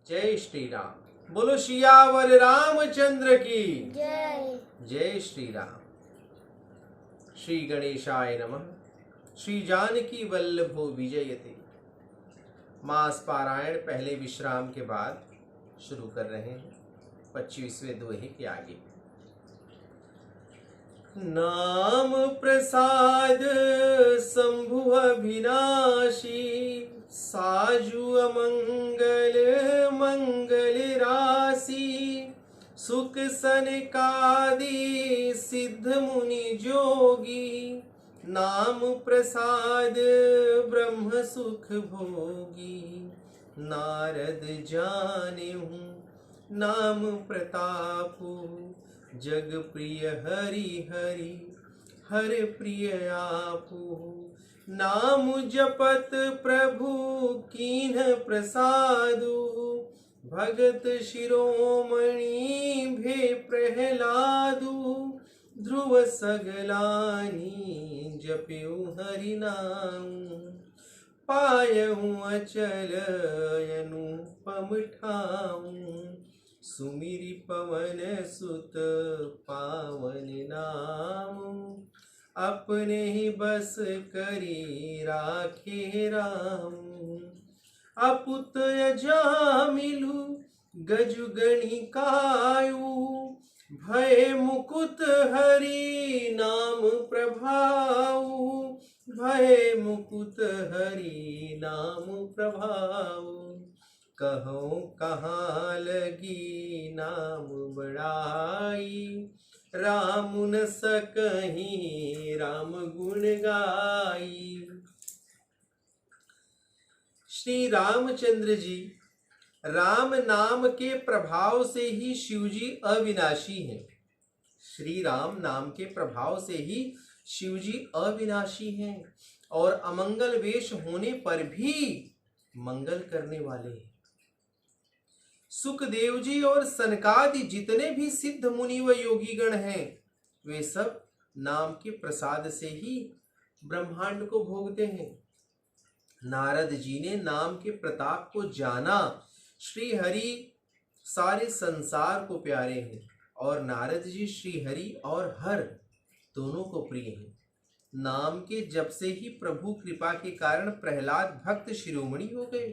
जय श्री राम। बोलो सियावर रामचंद्र की जय। जय श्री राम। श्री गणेशाय नमः। श्री जानकी वल्लभो विजयते। मास पारायण पहले विश्राम के बाद शुरू कर रहे हैं 25वें दोहे के आगे। नाम प्रसाद शंभु अभिनाशी, साजु अमंगल मंगल राशि, सुख सनकादि सिद्ध मुनि जोगी, नाम प्रसाद ब्रह्म सुख भोगी। नारद जानेहु नाम प्रतापु, जग प्रिय हरि हरि हर प्रिय आपु। नाम जपत प्रभु कीन्ह प्रसादु, भगत शिरोमणि भे प्रहलादु। ध्रुव सगलानी जप्यु हरि नाम, पायहु अचल अनुपम ठाम। सुमिरि पवन सुत पावन नाम, अपने ही बस करी राखे राम। अपुत अजामिलु गजु गणिकायु, भय मुकुत हरि नाम प्रभाऊ। भय मुकुत हरि नाम प्रभाऊ, कहो कहाँ लगी नाम बड़ाई। राम न सकहीं राम गुण गाई। श्री रामचंद्र जी राम नाम के प्रभाव से ही शिवजी अविनाशी हैं। श्री राम नाम के प्रभाव से ही शिवजी अविनाशी हैं और अमंगल वेश होने पर भी मंगल करने वाले हैं। सुखदेव जी और सनकादि जितने भी सिद्ध मुनि व योगी गण हैं, वे सब नाम के प्रसाद से ही ब्रह्मांड को भोगते हैं। नारद जी ने नाम के प्रताप को जाना। श्री हरि सारे संसार को प्यारे हैं और नारद जी श्री हरि और हर दोनों को प्रिय हैं। नाम के जप से ही प्रभु कृपा के कारण प्रहलाद भक्त शिरोमणि हो गए।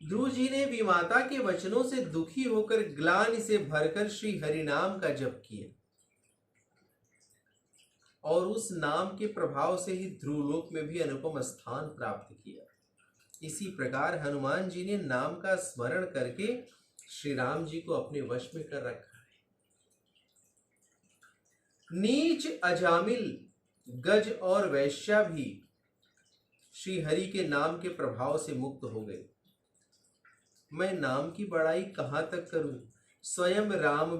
ध्रुव जी ने विमाता के वचनों से दुखी होकर ग्लानि से भरकर श्री हरि नाम का जप किया और उस नाम के प्रभाव से ही ध्रुवलोक में भी अनुपम स्थान प्राप्त किया। इसी प्रकार हनुमान जी ने नाम का स्मरण करके श्री राम जी को अपने वश में कर रखा है। नीच अजामिल गज और वैश्या भी श्री हरि के नाम के प्रभाव से मुक्त हो गए। मैं नाम की बड़ाई कहाँ तक करूं? स्वयं राम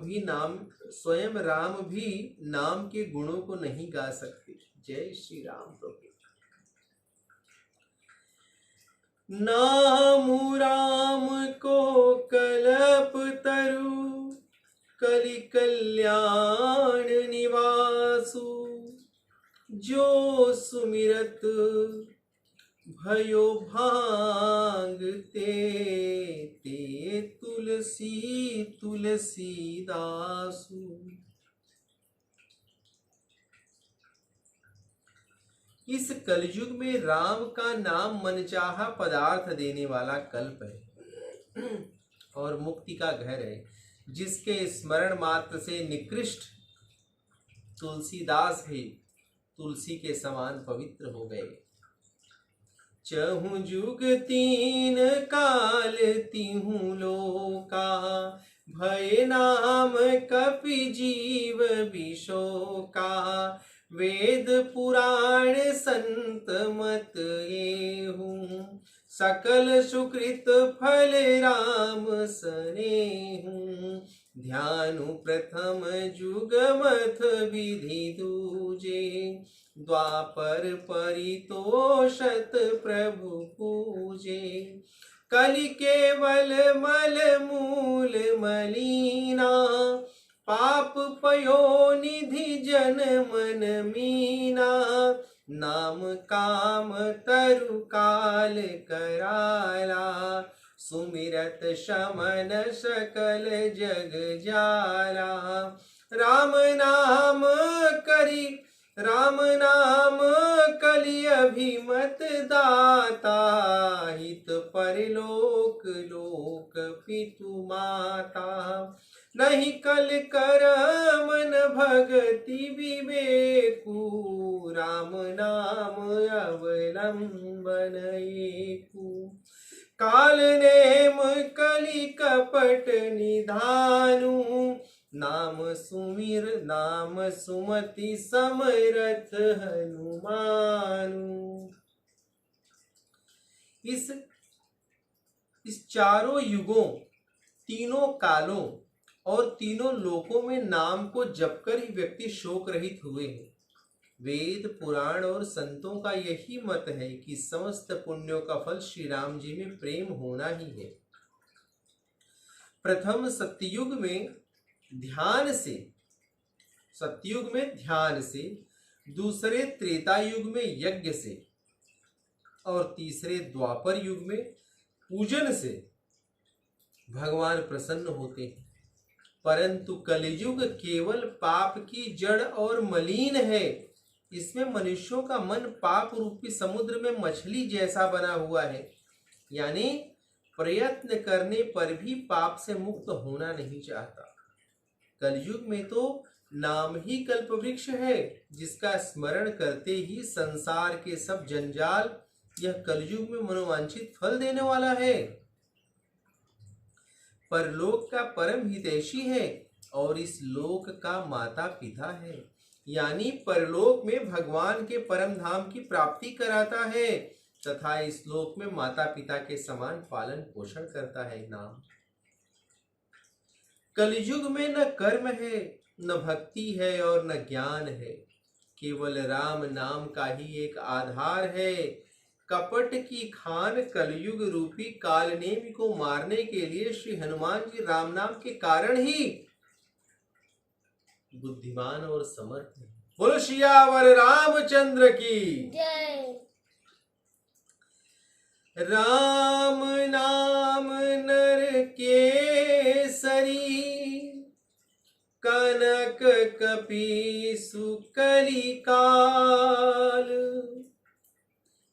भी नाम के गुणों को नहीं गा सकते। जय श्री राम प्रभु। नाम राम को कल्प तरु, कलि कल्याण निवासु। जो सुमिरत भयो भांगते, ते तुलसी तुलसी दासु। इस कलयुग में राम का नाम मनचाहा पदार्थ देने वाला कल्प है और मुक्ति का घर है, जिसके स्मरण मात्र से निकृष्ट तुलसीदास भी तुलसी के समान पवित्र हो गए। चहु जुग तीन काल तिहु लोका, भय नाम कपि जीव विशोका। वेद पुराण संत मत एहु, सकल सुकृत फल राम सनेहु। ध्यानु प्रथम जुग मथ विधि दूजे, द्वापर परितोषत प्रभु पूजे। कलि केवल मल मूल मलीना, पाप पयो निधि जन मन मीना। नाम काम तरु काल कराला, सुमिरत शमन सकल जग जाला। राम नाम करी राम नाम कलि अभिमत दाता। हित परलोक लोक पितु माता। नहीं कल कर मन भगति विवेकु। राम नाम अवलंबन एकु। काल नेम कलि कपट निधानु। नाम सुमिर नाम सुमति समरथ हनुमानु। इस चारों युगों, तीनों कालों और तीनों लोकों में नाम को जपकर ही व्यक्ति शोक रहित हुए हैं। वेद पुराण और संतों का यही मत है कि समस्त पुण्यों का फल श्री राम जी में प्रेम होना ही है। प्रथम सतयुग में ध्यान से, दूसरे त्रेता युग में यज्ञ से और तीसरे द्वापर युग में पूजन से भगवान प्रसन्न होते हैं। परंतु कलियुग केवल पाप की जड़ और मलिन है। इसमें मनुष्यों का मन पाप रूपी समुद्र में मछली जैसा बना हुआ है, यानी प्रयत्न करने पर भी पाप से मुक्त होना नहीं चाहता। कलयुग में तो नाम ही कल्पवृक्ष है, जिसका स्मरण करते ही संसार के सब जंजाल यह कलयुग में मनोवांछित फल देने वाला है। परलोक का परम हितैषी है और इस लोक का माता पिता है, यानी परलोक में भगवान के परम धाम की प्राप्ति कराता है तथा इस लोक में माता पिता के समान पालन पोषण करता है। नाम कलयुग में न कर्म है, न भक्ति है और न ज्ञान है, केवल राम नाम का ही एक आधार है। कपट की खान कलयुग रूपी कालनेमी को मारने के लिए श्री हनुमान जी राम नाम के कारण ही बुद्धिमान और समर्थ है। बोलो सियावर रामचंद्र की जय। राम नाम नर केसरी, कनक कपीसु कलिकाल।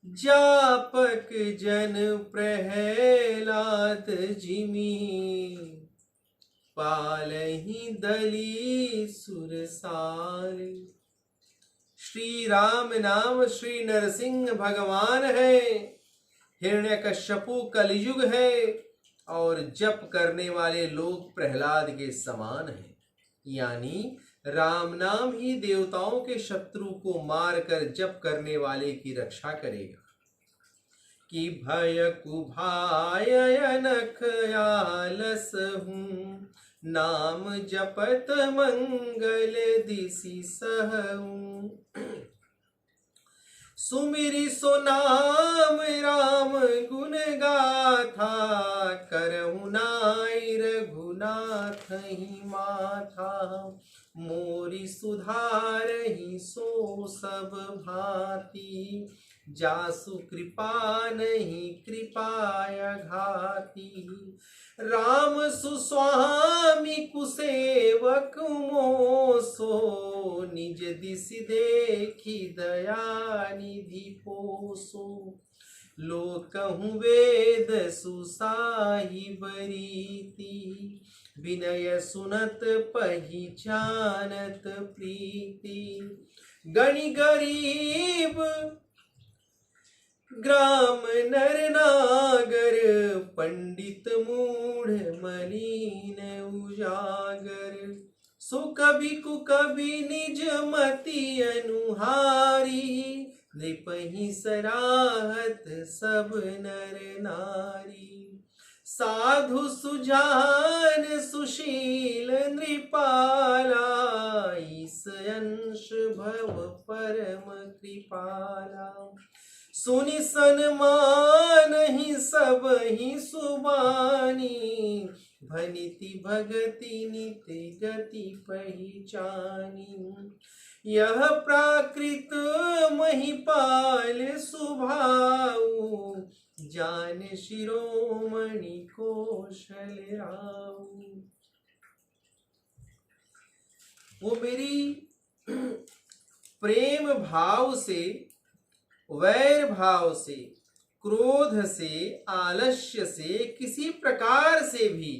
जापक जन प्रहलाद जिमी, पालहि दली सुरसाल। श्री राम नाम श्री नरसिंह भगवान है। हिरण्यकश्यपु कलयुग है और जप करने वाले लोग प्रहलाद के समान हैं, यानी राम नाम ही देवताओं के शत्रु को मारकर जप करने वाले की रक्षा करेगा। कि भय कुभाय अनख आलस हूँ, नाम जपत मंगल दिसि सहूँ। सुमिरि सो नाम राम गुण गाथा, करहु नाई रघुनाथ ही माथा। मोरी सुधारहि सो सब भांति, जासु कृपा नहीं कृपाय घाती। राम सुस्वामी कुसेवक मोसो, निज दिसि देखी दया निधि पोसो। लोकहु वेद सुसाहिब रीति, विनय सुनत पहिचानत प्रीति। गणि गरीब ग्राम नर नागर, पंडित मूढ़ मलिन उजागर। सो कभी कुकभी निज मति अनुहारी, नृपहि सराहत सब नर नारी। साधु सुजान सुशील नृपाला, ईस अंश भव परम कृपाला। सुनि सन्मान ही सब ही सुबानी, भनिति भगति नित्य गति पहचानी। यह प्राकृत महिपाल सुभाऊ, जान शिरोमणि कौशल्याऊ। वो मेरी प्रेम भाव से, वैर भाव से, क्रोध से, आलस्य से, किसी प्रकार से भी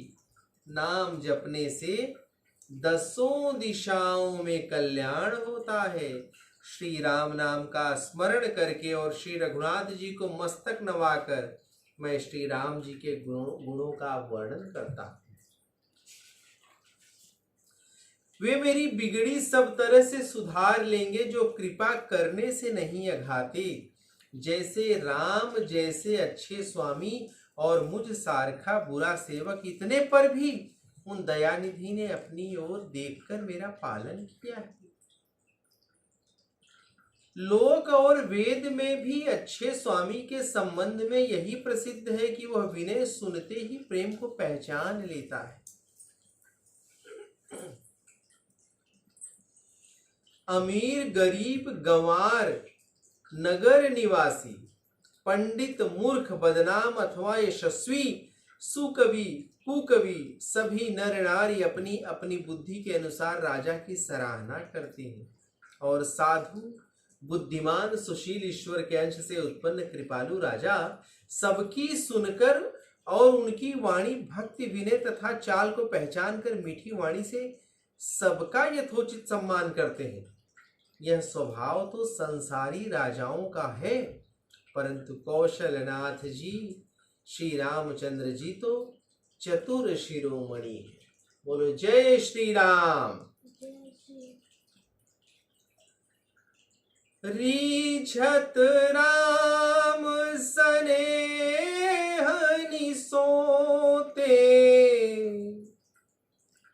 नाम जपने से 10 दिशाओं में कल्याण होता है। श्री राम नाम का स्मरण करके और श्री रघुनाथ जी को मस्तक नवाकर मैं श्री राम जी के गुणों का वर्णन करता हूं। वे मेरी बिगड़ी सब तरह से सुधार लेंगे, जो कृपा करने से नहीं अघाते। जैसे राम जैसे अच्छे स्वामी और मुझ सारखा बुरा सेवक, इतने पर भी उन दयानिधि ने अपनी ओर देखकर मेरा पालन किया है। लोक और वेद में भी अच्छे स्वामी के संबंध में यही प्रसिद्ध है कि वह विनय सुनते ही प्रेम को पहचान लेता है। अमीर गरीब गंवार नगर निवासी, पंडित मूर्ख बदनाम अथवा यशस्वी, सुकवि कुकवि, सभी नर नारी अपनी अपनी बुद्धि के अनुसार राजा की सराहना करते हैं। और साधु बुद्धिमान सुशील ईश्वर के अंश से उत्पन्न कृपालु राजा सबकी सुनकर और उनकी वाणी भक्ति विनय तथा चाल को पहचान कर मीठी वाणी से सबका यथोचित सम्मान करते हैं। यह स्वभाव तो संसारी राजाओं का है, परंतु कौशलनाथ जी श्री रामचंद्र जी तो चतुर शिरोमणि है। बोलो जय श्री राम। रीझत राम सनेहनि सोते,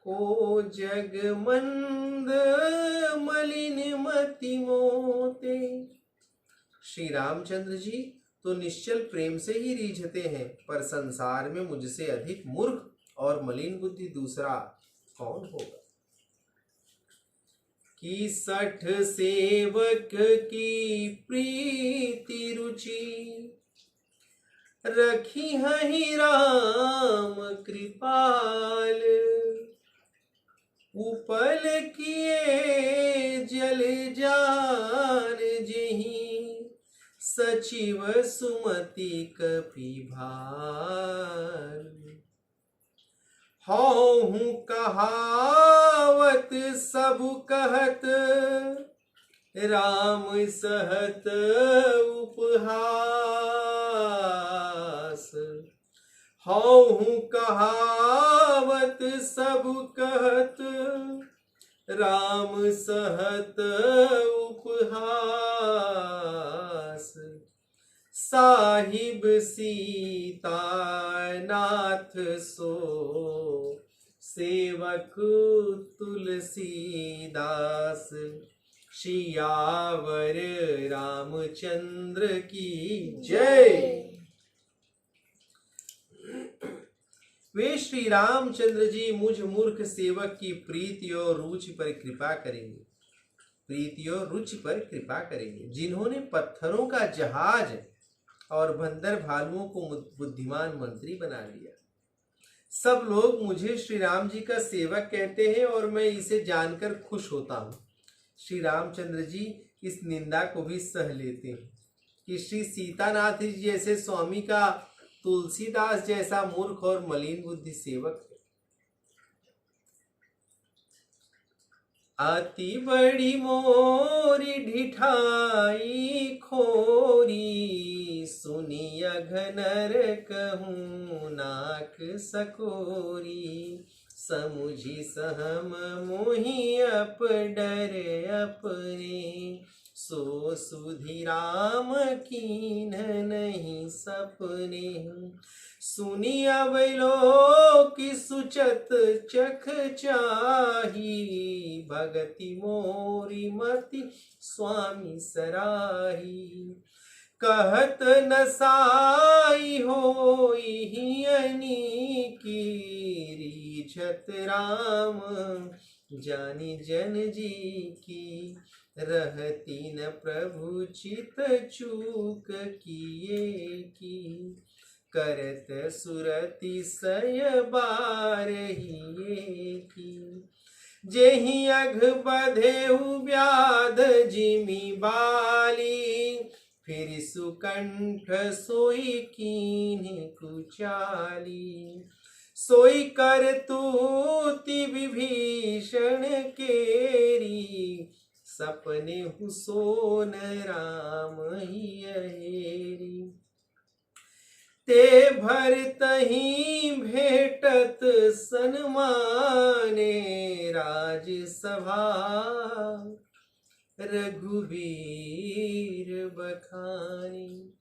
को जग मंद मलिन मति मोते। श्री रामचंद्र जी तो निश्चल प्रेम से ही रीझते हैं, पर संसार में मुझसे अधिक मूर्ख और मलिन बुद्धि दूसरा कौन होगा। कि 60 सेवक की प्रीति रुचि, रखी हहि राम कृपाल। उपल किए जल जान जेहि, सचिव सुमति कपि भाल। हूँ कहावत सब कहत, राम सहत उपहास। हूँ कहावत सब कहत, राम सहत उपहास। साहिब सीता नाथ सो, सेवक तुलसीदास। सियावर रामचंद्र की जय। वे श्री रामचंद्र जी मुझ मूर्ख सेवक की प्रीति और रुचि पर कृपा करेंगे, प्रीति और रुचि पर कृपा करेंगे, जिन्होंने पत्थरों का जहाज और बंदर भालुओं को बुद्धिमान मंत्री बना लिया। सब लोग मुझे श्री राम जी का सेवक कहते हैं और मैं इसे जानकर खुश होता हूँ। श्री रामचंद्र जी इस निंदा को भी सह लेते हैं कि श्री सीतानाथ जी जैसे स्वामी का तुलसीदास जैसा मूर्ख और मलिन बुद्धि सेवक है। अति बड़ी मोरी ढिठाई खोरी, सुनी अघनर कहूँ नाक सकोरी। समुझी सहम मोहि अप डर अपने, सो सुधि राम कीन नहीं सपने। सुनी अवलोक सुचत चख चाही, भगति मोरी मति स्वामी सराही। कहत नसाई होई हियनी की रीझत राम जानी जन जी की। रहती न प्रभु चित चूक किए की करत सुरति सय बारहिए की। जेहि अघ बधेहु व्याध जिमि बाली फिर सुकंठ सोई कीन्हि कुचाली। सोई कर तूति विभीषण केरी सपने हुसोन राम ही अहेरी। ते भर तहीं भेटत सन्माने राजसभा रघुवीर बखानी।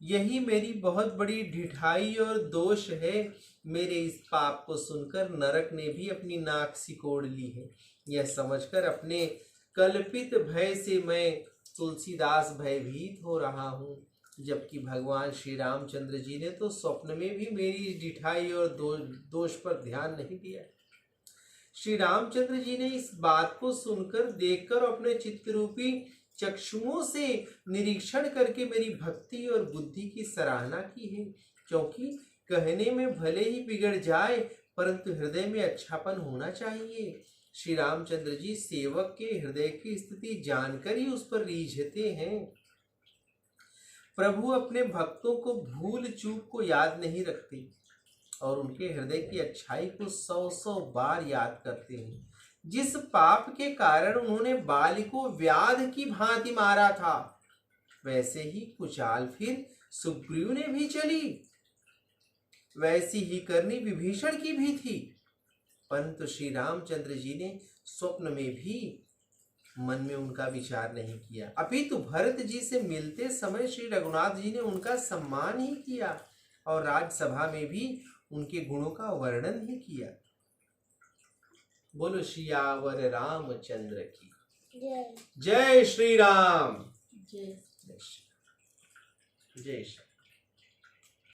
यही मेरी बहुत बड़ी ढिठाई और दोष है। मेरे इस पाप को सुनकर नरक ने भी अपनी नाक सिकोड़ ली है। यह समझकर अपने कल्पित भय से मैं तुलसीदास भयभीत हो रहा हूँ। जबकि भगवान श्री रामचंद्र जी ने तो स्वप्न में भी मेरी ढिठाई और दोष पर ध्यान नहीं दिया। श्री रामचंद्र जी ने इस बात को सुनकर, देखकर अपने चित्तरूपी चक्षुओं से निरीक्षण करके मेरी भक्ति और बुद्धि की सराहना की है। क्योंकि कहने में भले ही बिगड़ जाए परंतु हृदय में अच्छापन होना चाहिए। श्री रामचंद्र जी सेवक के हृदय की स्थिति जानकर ही उस पर रीझते हैं। प्रभु अपने भक्तों को भूल चूक को याद नहीं रखते और उनके हृदय की अच्छाई को 100-100 बार याद करते हैं। जिस पाप के कारण उन्होंने बाली को व्याध की भांति मारा था, वैसे ही कुचाल फिर सुग्रीव ने भी चली, वैसी ही करनी विभीषण की भी थी। परंतु श्री रामचंद्र जी ने स्वप्न में भी मन में उनका विचार नहीं किया, अपितु भरत जी से मिलते समय श्री रघुनाथ जी ने उनका सम्मान ही किया और राजसभा में भी उनके गुणों का वर्णन ही किया। बोलो सियावर रामचंद्र की जय। श्री राम। जय श्री